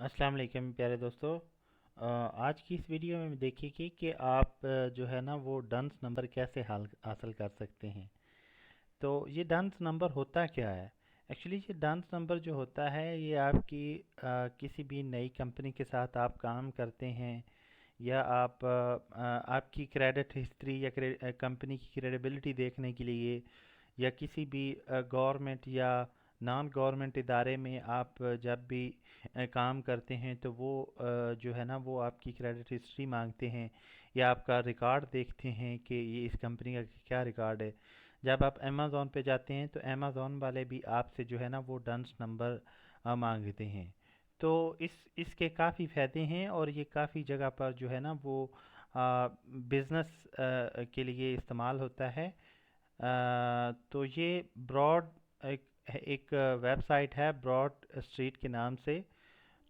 अस्सलाम वालेकुम प्यारे दोस्तों। आज की इस वीडियो में देखिए कि आप जो है ना वो डंस नंबर कैसे हासिल कर सकते हैं। तो ये डंस नंबर होता क्या है? एक्चुअली ये डंस नंबर जो होता है ये आपकी किसी भी नई कंपनी के साथ आप काम करते हैं, या आपकी क्रेडिट हिस्ट्री या कंपनी की क्रेडिबिलिटी देखने के लिए, या किसी भी गवर्नमेंट या नॉन गवर्नमेंट इदारे में आप जब भी काम करते हैं तो वो जो है ना वो आपकी क्रेडिट हिस्ट्री मांगते हैं, या आपका रिकॉर्ड देखते हैं कि ये इस कंपनी का क्या रिकॉर्ड है। जब आप अमेज़ोन पे जाते हैं तो अमेज़ोन वाले भी आपसे जो है ना वो डंस नंबर मांगते हैं। तो इसके काफ़ी फ़ायदे हैं और ये काफ़ी जगह पर जो है ना वो बिज़नेस के लिए इस्तेमाल होता है। तो ये ब्रॉड एक एक वेबसाइट है ब्रॉड स्ट्रीट के नाम से,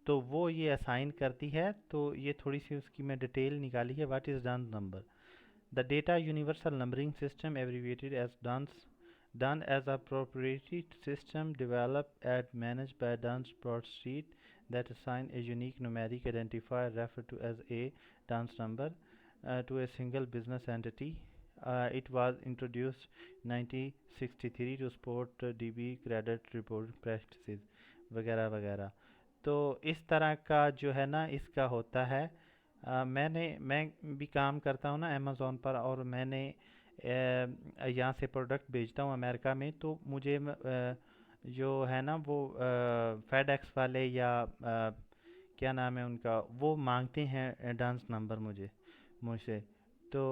तो वो ये असाइन करती है। तो ये थोड़ी सी उसकी मैं डिटेल निकाली है। What is DUNS number? The data universal numbering system abbreviated as DUNS, done as a proprietary system developed and managed by Duns Bradstreet that assign a unique numeric identifier referred to as a Duns number to a single business entity. It was introduced 1963 to support DB credit report practices वगैरह वगैरह। तो इस तरह का जो है ना इसका होता है। मैं भी काम करता हूँ ना अमेज़ोन पर, और मैंने यहाँ से प्रोडक्ट भेजता हूँ अमेरिका में। तो मुझे जो है ना वो फेडेक्स वाले या क्या नाम है उनका, वो मांगते हैं डांस नंबर मुझसे। तो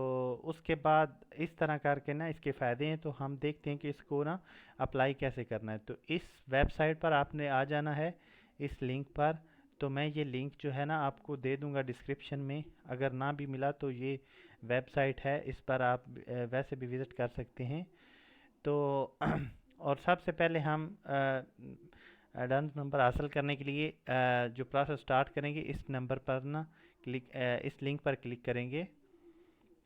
उसके बाद इस तरह करके ना इसके फ़ायदे हैं। तो हम देखते हैं कि इसको ना अप्लाई कैसे करना है। तो इस वेबसाइट पर आपने आ जाना है, इस लिंक पर। तो मैं ये लिंक जो है ना आपको दे दूंगा डिस्क्रिप्शन में। अगर ना भी मिला तो ये वेबसाइट है, इस पर आप वैसे भी विज़िट कर सकते हैं। तो और सबसे पहले हम डांस नंबर हासिल करने के लिए जो प्रोसेस स्टार्ट करेंगे, इस नंबर पर ना इस लिंक पर क्लिक करेंगे।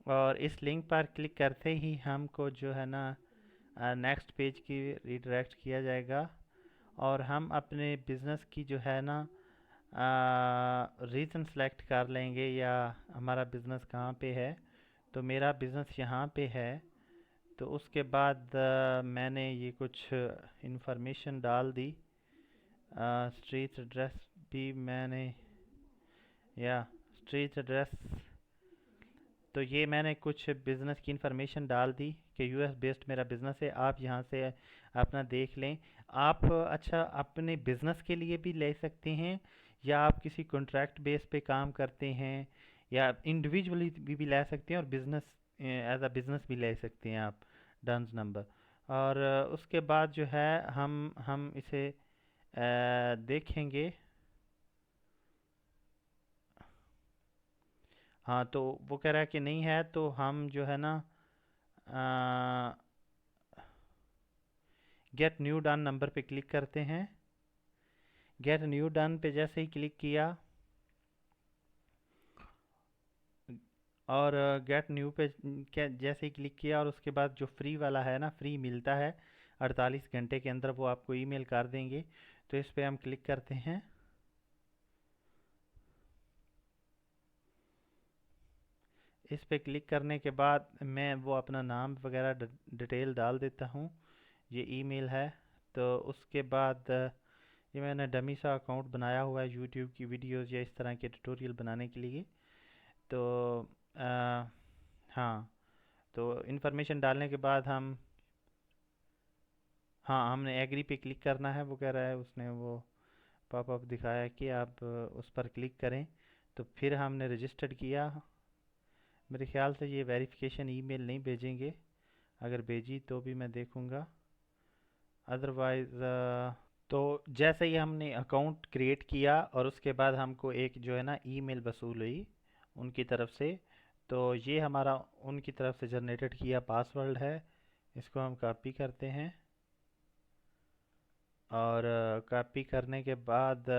और इस लिंक पर क्लिक करते ही हमको जो है ना नेक्स्ट पेज की रिडायरेक्ट किया जाएगा, और हम अपने बिज़नेस की जो है ना रीजन सेलेक्ट कर लेंगे, या हमारा बिज़नेस कहाँ पे है। तो मेरा बिज़नेस यहाँ पे है। तो उसके बाद मैंने ये कुछ इंफॉर्मेशन डाल दी। स्ट्रीट एड्रेस भी मैंने, या स्ट्रीट एड्रेस, तो ये मैंने कुछ बिज़नेस की इंफॉर्मेशन डाल दी कि यूएस बेस्ड मेरा बिज़नेस है। आप यहाँ से अपना देख लें। आप अच्छा अपने बिज़नेस के लिए भी ले सकते हैं, या आप किसी कॉन्ट्रैक्ट बेस पे काम करते हैं, या इंडिविजुअली भी ले सकते हैं, और बिज़नेस एज अ बिज़नेस भी ले सकते हैं आप डंस नंबर। और उसके बाद जो है हम इसे देखेंगे। हाँ, तो वो कह रहा है कि नहीं है, तो हम जो है ना गेट न्यू डन नंबर पे क्लिक करते हैं। गेट न्यू डन पे जैसे ही क्लिक किया, और गेट न्यू पे जैसे ही क्लिक किया, और उसके बाद जो फ्री वाला है ना, फ्री मिलता है 48 घंटे के अंदर, वो आपको ईमेल कर देंगे। तो इस पे हम क्लिक करते हैं। इस पे क्लिक करने के बाद मैं वो अपना नाम वगैरह डिटेल डाल देता हूँ। ये ईमेल है। तो उसके बाद ये मैंने डमी सा अकाउंट बनाया हुआ है यूट्यूब की वीडियोस या इस तरह के ट्यूटोरियल बनाने के लिए। तो आ, हाँ, तो इन्फॉर्मेशन डालने के बाद हम, हाँ, हमने एग्री पे क्लिक करना है। वो कह रहा है, उसने वो पॉपअप दिखाया कि आप उस पर क्लिक करें। तो फिर हमने रजिस्टर्ड किया। मेरे ख्याल से ये वेरिफिकेशन ईमेल नहीं भेजेंगे। अगर भेजी तो भी मैं देखूंगा, अदरवाइज़। तो जैसे ही हमने अकाउंट क्रिएट किया, और उसके बाद हमको एक जो है ना ईमेल वसूल हुई उनकी तरफ से। तो ये हमारा उनकी तरफ से जनरेटेड किया पासवर्ड है। इसको हम कॉपी करते हैं, और कॉपी करने के बाद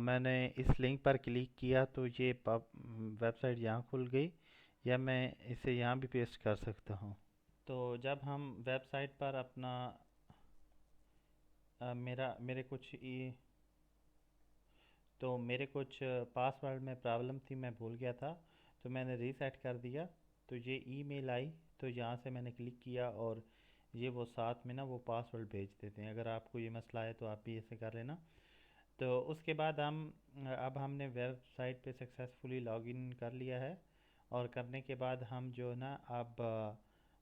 मैंने इस लिंक पर क्लिक किया, तो ये वेबसाइट यहाँ खुल गई। या मैं इसे यहाँ भी पेस्ट कर सकता हूँ। तो जब हम वेबसाइट पर अपना मेरे कुछ तो मेरे कुछ पासवर्ड में प्रॉब्लम थी, मैं भूल गया था, तो मैंने रीसेट कर दिया। तो ये ईमेल आई, तो यहाँ से मैंने क्लिक किया और ये वो साथ में ना वो पासवर्ड भेज देते हैं। अगर आपको ये मसला है तो आप भी ऐसे कर लेना। तो उसके बाद अब हमने वेबसाइट पे सक्सेसफुली लॉगिन कर लिया है। और करने के बाद हम जो है ना अब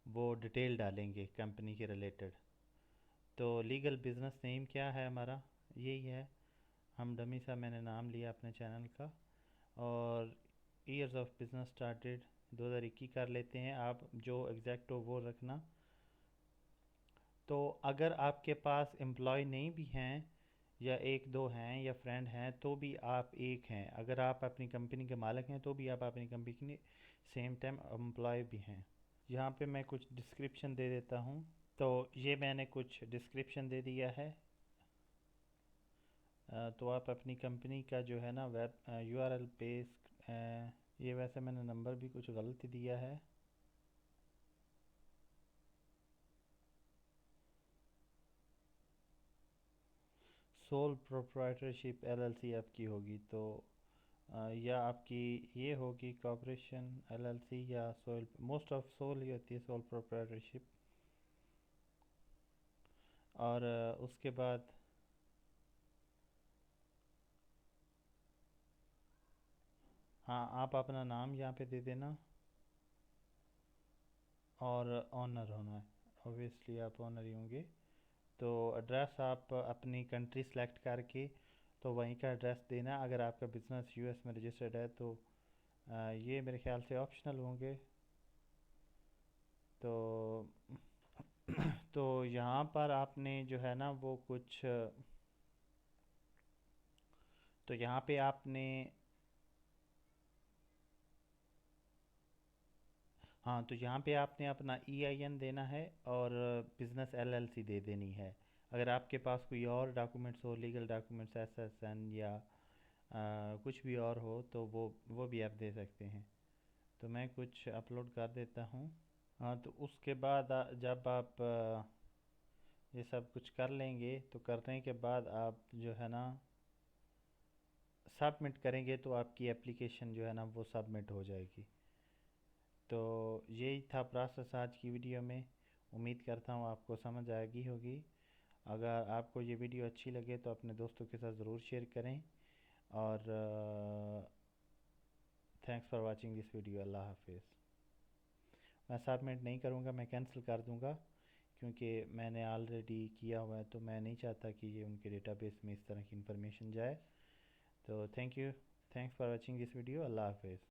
वो डिटेल डालेंगे कंपनी के रिलेटेड। तो लीगल बिजनेस नेम क्या है हमारा, यही है। हम डमी सा मैंने नाम लिया अपने चैनल का। और ईयर्स ऑफ बिजनेस स्टार्टेड 2021 कर लेते हैं, आप जो एग्जैक्ट हो वो रखना। तो अगर आपके पास एम्प्लॉय नहीं भी हैं या एक दो हैं या फ्रेंड हैं तो भी आप एक हैं। अगर आप अपनी कंपनी के मालिक हैं तो भी आप अपनी कंपनी के सेम टाइम एम्प्लॉय भी हैं। यहाँ पे मैं कुछ डिस्क्रिप्शन दे देता हूँ। तो ये मैंने कुछ डिस्क्रिप्शन दे दिया है। तो आप अपनी कंपनी का जो है ना वेब यूआरएल पेज, ये वैसे मैंने नंबर भी कुछ गलत दिया है। सोल प्रोप्राइटरशिप एलएलसी आपकी होगी, तो या आपकी ये होगी कॉर्पोरेशन एलएलसी या सोल, मोस्ट ऑफ सोल ही होती है, सोल प्रोप्राइटरशिप। और उसके बाद हाँ, आप अपना नाम यहाँ पे दे देना और ऑनर होना है। ऑब्वियसली आप ऑनर ही होंगे। तो एड्रेस आप अपनी कंट्री सेलेक्ट करके तो वहीं का एड्रेस देना। अगर आपका बिज़नेस यूएस में रजिस्टर्ड है तो ये मेरे ख्याल से ऑप्शनल होंगे। तो तो यहाँ पर आपने जो है ना वो कुछ, तो यहाँ पे आपने, हाँ, तो यहाँ पे आपने अपना ईआईएन देना है और बिज़नेस एलएलसी दे देनी है। अगर आपके पास कोई और डॉक्यूमेंट्स हो, लीगल डॉक्यूमेंट्स, एसएसएन या कुछ भी और हो तो वो भी आप दे सकते हैं। तो मैं कुछ अपलोड कर देता हूँ। हाँ, तो उसके बाद जब आप ये सब कुछ कर लेंगे तो करने के बाद आप जो है ना सबमिट करेंगे तो आपकी एप्लीकेशन जो है ना वो सबमिट हो जाएगी। तो यही था प्रोसेस आज की वीडियो में। उम्मीद करता हूँ आपको समझ आएगी होगी। अगर आपको ये वीडियो अच्छी लगे तो अपने दोस्तों के साथ ज़रूर शेयर करें। और thanks for watching this video. अल्लाह हाफिज़। मैं सबमिट नहीं करूँगा, मैं कैंसिल कर दूँगा, क्योंकि मैंने ऑलरेडी किया हुआ है, तो मैं नहीं चाहता कि ये उनके डेटाबेस में इस तरह की इंफॉर्मेशन जाए। तो thank you, thanks for watching this video. अल्लाह हाफिज़।